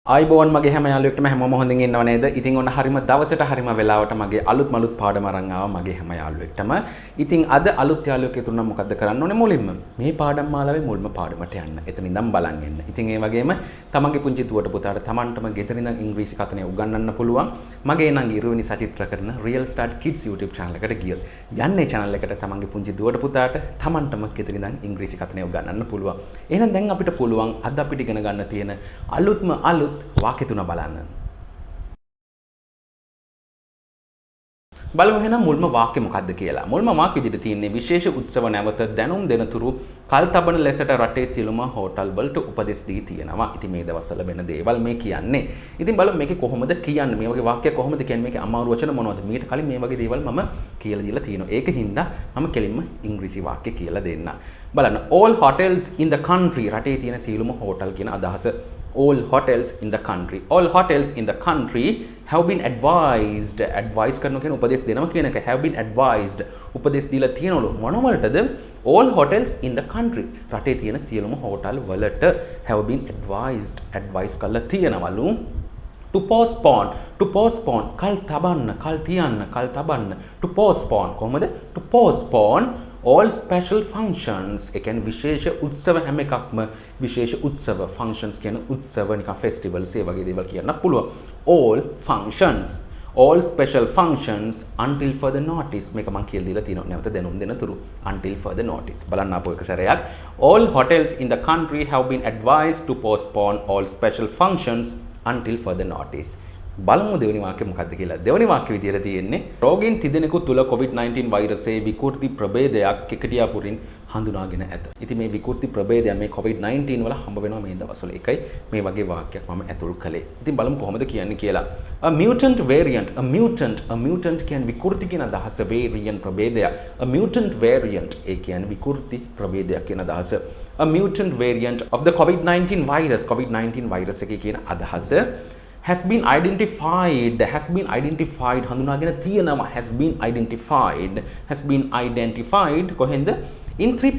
ආයිබෝන් මගේ හැම යාළුවෙක්ටම හැමෝම හොඳින් ඉන්නව නේද? ඉතින් ඔන්න හරිම දවසට හරිම වෙලාවට මගේ අලුත් මලුත් පාඩම අරන් ආවා මගේ හැම යාළුවෙක්ටම. ඉතින් අද අලුත් යාළුවෙක් එතුණා මොකද්ද කරන්න ඕනේ මුලින්ම? මේ පාඩම් මාලාවේ මුල්ම පාඩමට යන්න. එතන ඉඳන් බලන් එන්න. ඉතින් ඒ වගේම තමන්ගේ පුංචි දුවට පුතාට තමන්ටම ගෙදර ඉඳන් ඉංග්‍රීසි කතනය උගන්වන්න පුළුවන්. මගේ නම් ඉරුවෙනි සචිත්‍ර කරන Real Start Kids YouTube channel එකට ගියොත් යන්නේ channel එකට තමන්ගේ පුංචි දුවට පුතාට තමන්ටම ගෙදර ඉඳන් ඉංග්‍රීසි කතනය උගන්වන්න පුළුවන්. එහෙනම් දැන් අපිට පුළුවන් අද අපිට ඉගෙන ගන්න තියෙන අලුත්ම අලුත් වාක්‍ය තුන බලන්න. බලමු එහෙනම් මුල්ම වාක්‍ය මොකක්ද කියලා. මුල්ම වාක්‍ය විදිහට තියෙන්නේ විශේෂ උත්සව නැවත දැනුම් දෙනතුරු කල්තබන ලෙසට රටේ සියලුම හෝටල් වලට උපදෙස් දී තියෙනවා. ඉතින් මේ දවස්වල වෙන දේවල් මේ කියන්නේ. ඉතින් බලමු මේකේ කොහොමද කියන්නේ. මේ වගේ වාක්‍ය කොහොමද කියන්නේ. මේකේ අමාරු වචන මොනවද? මීට කලින් මේ වගේ දේවල් මම කියලා දීලා තියෙනවා. ඒකින්ද මම කෙලින්ම ඉංග්‍රීසි වාක්‍ය කියලා දෙන්න. බලන්න all hotels in the country රටේ තියෙන සියලුම හෝටල් කියන අදහස. All hotels in the country. All hotels in the country have been advised. Advise කරනවා කියන උපදෙස් දෙනවා කියන එක. Have been advised. උපදෙස් දීලා තියෙනවලු. මොනවලටද? All hotels in the country. රටේ තියෙන සියලුම හෝටල් වලට have been advised. Advice කරලා තියෙනවලු. To postpone. To postpone. කල් තබන්න, කල් තියන්න, කල් තබන්න. To postpone. කොහොමද? To postpone all special functions. ඒ කියන්නේ විශේෂ උත්සව හැම එකක්ම විශේෂ උත්සව functions කියන උත්සව නිකන් festivals ඒ වගේ දේවල් කියන්න පුළුවන්. all functions, all special functions until further notice. මේක මම කියලා දීලා තියෙනවා නැවත දැනුම් දෙනතුරු until further notice. බලන්න ආපහු එක සැරයක්. all hotels in the country have been advised to postpone all special functions until further notice. බලමු දෙවෙනි වාක්‍ය මොකක්ද කියලා. දෙවෙනි වාක්‍ය විදියට තියෙන්නේ රෝගීන් තිදෙනෙකු තුල COVID-19 වෛරසයේ විකෘති ප්‍රභේදයක් කෙකඩියාපුරින් හඳුනාගෙන ඇත. ඉතින් මේ විකෘති ප්‍රභේදය මේ COVID-19 වල හම්බ වෙනවා මේ දවස්වල. ඒකයි මේ වගේ වාක්‍යයක් මම ඇතුල් කළේ. ඉතින් බලමු කොහොමද කියන්නේ කියලා. A mutant variant, a mutant කියන්නේ විකෘති කියන අදහස, variant ප්‍රභේදය. A mutant variant ඒ කියන්නේ විකෘති ප්‍රභේදයක් කියන අදහස. A mutant variant of the COVID-19 virus, COVID-19 virus එකේ කියන අදහස has been identified හඳුනාගෙන තියෙනවා. has been identified කොහෙන්ද? in three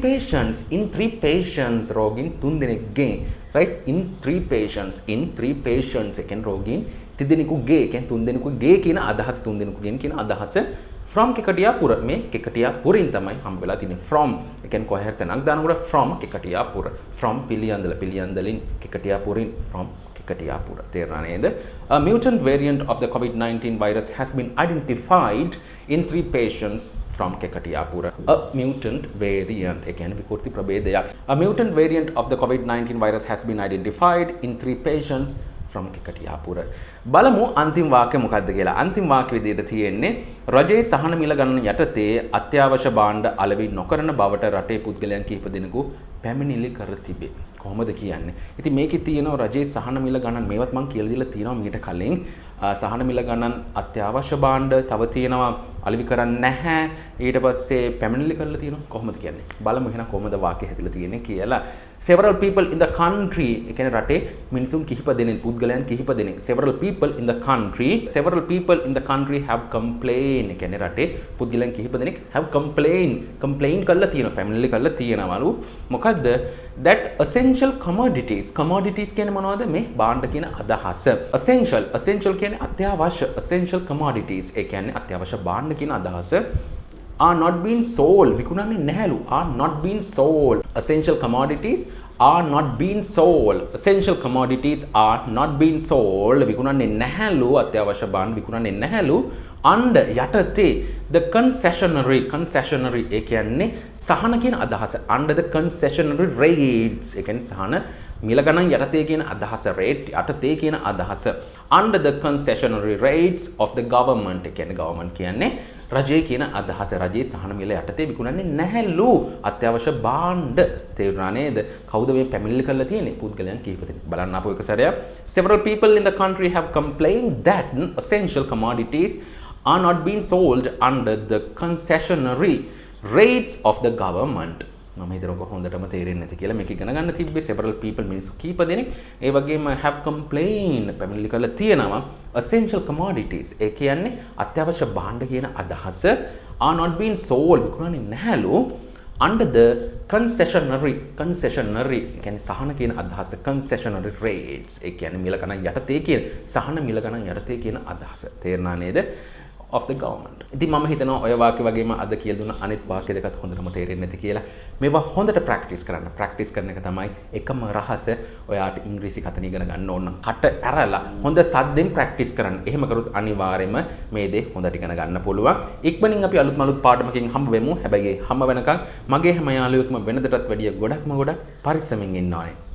patients රෝගීන් තුන් දෙනෙක්ගේ, right? in three patients එකෙන් රෝගීන් තිදෙනෙකුගේ කියන්නේ තුන් දෙනෙකුගේ කියන අදහස, තුන් දෙනෙකුගෙන් කියන අදහස from කෙකටියාපුර. මේ කෙකටියාපුරින් තමයි හම්බ වෙලා තියෙන්නේ. from ඒ කියන්නේ කොහේ හරි තැනක් දානකොට from කෙකටියාපුර, from පිළියන්දලින් කෙකටියාපුරින් from කෙකටියාපුර. තේරුණා නේද? A mutant variant of the COVID-19 virus has been identified in 3 patients from කෙකටියාපුර. A mutant variant ඒ කියන්නේ විකෘති ප්‍රභේදයක්. A mutant variant of the COVID-19 virus has been identified in 3 patients from කෙකටියාපුර. බලමු අන්තිම වාක්‍ය මොකක්ද කියලා. අන්තිම වාක්‍ය විදිහට තියෙන්නේ රජයේ සහන මිල ගණන යටතේ අත්‍යවශ්‍ය භාණ්ඩ අලෙවි නොකරන බවට රටේ පුද්ගලයන් කිහිප දෙනෙකු පැමිණිලි කර තිබේ. කොහොමද කියන්නේ? ඉතින් මේකේ තියෙනවා රජයේ සහන මිල ගණන් මේවත් මම කියලා දීලා තියෙනවා මීට කලින්. සහන මිල ගණන් අත්‍යවශ්‍ය භාණ්ඩ තව තියෙනවා අලෙවි කරන්නේ නැහැ. ඊට පස්සේ පැමිණිලි කරලා තියෙනවා. කොහොමද කියන්නේ? බලමු එහෙනම් කොහොමද වාක්‍ය හැදිලා තියෙන්නේ කියලා. Several people in the country ඒ කියන්නේ රටේ මිනිසුන් කිහිප දෙනෙක්, පුද්ගලයන් කිහිප දෙනෙක්. Several people in the country have complained. ඒ කියන්නේ රටේ පුද්ගලයන් කිහිප දෙනෙක් have complain කරලා තියෙනවා. පැමිණිලි කරලා තියෙනවලු. මොකද්ද? that essential commodities කියන්නේ මොනවද? මේ භාණ්ඩ කියන අදහස. essential කියන්නේ අත්‍යවශ්‍ය. essential commodities ඒ කියන්නේ අත්‍යවශ්‍ය භාණ්ඩ කියන අදහස are not being sold විකුණන්නේ නැහැලු. are not being sold. essential commodities are not being sold. essential commodities are not being sold විකුණන්නේ නැහැලු. අත්‍යවශ්‍ය භාණ්ඩ විකුණන්නේ නැහැලු. under යටතේ the concessionary ඒ කියන්නේ සහන කියන අදහස. under the concessionary rates ඒ කියන්නේ සහන මිල ගණන් යටතේ කියන අදහස. rate යටතේ කියන අදහස. under the concessionary rates of the government ඒ කියන්නේ government කියන්නේ රජයේ කියන අදහස. රජයේ සහන මිල යටතේ විකුණන්නේ නැහැලු අත්‍යවශ්‍ය භාණ්ඩ. තේරුණා නේද? කවුද මේ පැමිණිලි කරලා තියෙන්නේ? පුද්ගලයන් කිහිප දෙනෙක්. බලන්න ආපහු එක සැරයක්. Several people in the country have complained that essential commodities are not being sold under the concessionary rates of the government. මම හිතනවා හොඳටම තේරෙන්නේ නැති කියලා. මේක ඉගෙන ගන්න තිබ්බේ several people මිනිස්සු කීප දෙනෙක්. ඒ වගේම have complained පැමිණිලි කරලා තියෙනවා. essential commodities ඒ කියන්නේ අත්‍යවශ්‍ය භාණ්ඩ කියන අදහස are not being sold විකුණන්නේ නැහැලු under the concessionary කියන්නේ සහන කියන අදහස concessionary rates ඒ කියන්නේ මිල ගණන් යටතේ කියන සහන මිල ගණන් යටතේ කියන අදහස තේරුණා නේද of the government. ඉතින් මම හිතනවා ඔය වාක්‍ය වගේම අද කියලා දුන්න අනිත් වාක්‍ය දෙකත් හොඳටම තේරෙන්නේ නැති කියලා. මේවා හොඳට ප්‍රැක්ටිස් කරන්න. ප්‍රැක්ටිස් කරන එක තමයි එකම රහස. ඔයාට ඉංග්‍රීසි කතන ඉගෙන ගන්න ඕන නම් කට ඇරලා හොඳ සද්දෙන් ප්‍රැක්ටිස් කරන්න. එහෙම කරොත් අනිවාර්යයෙන්ම මේ දේ හොඳට ඉගෙන ගන්න පුළුවන්. ඉක්මනින් අපි අලුත් පාඩමකින් හම්බ වෙමු. හැබැයි හම්බ වෙනකන් මගේ හැම යාළුවෙක්ම වෙනදටත් වැඩිය ගොඩක් පරිස්සමින් ඉන්න ඕනේ.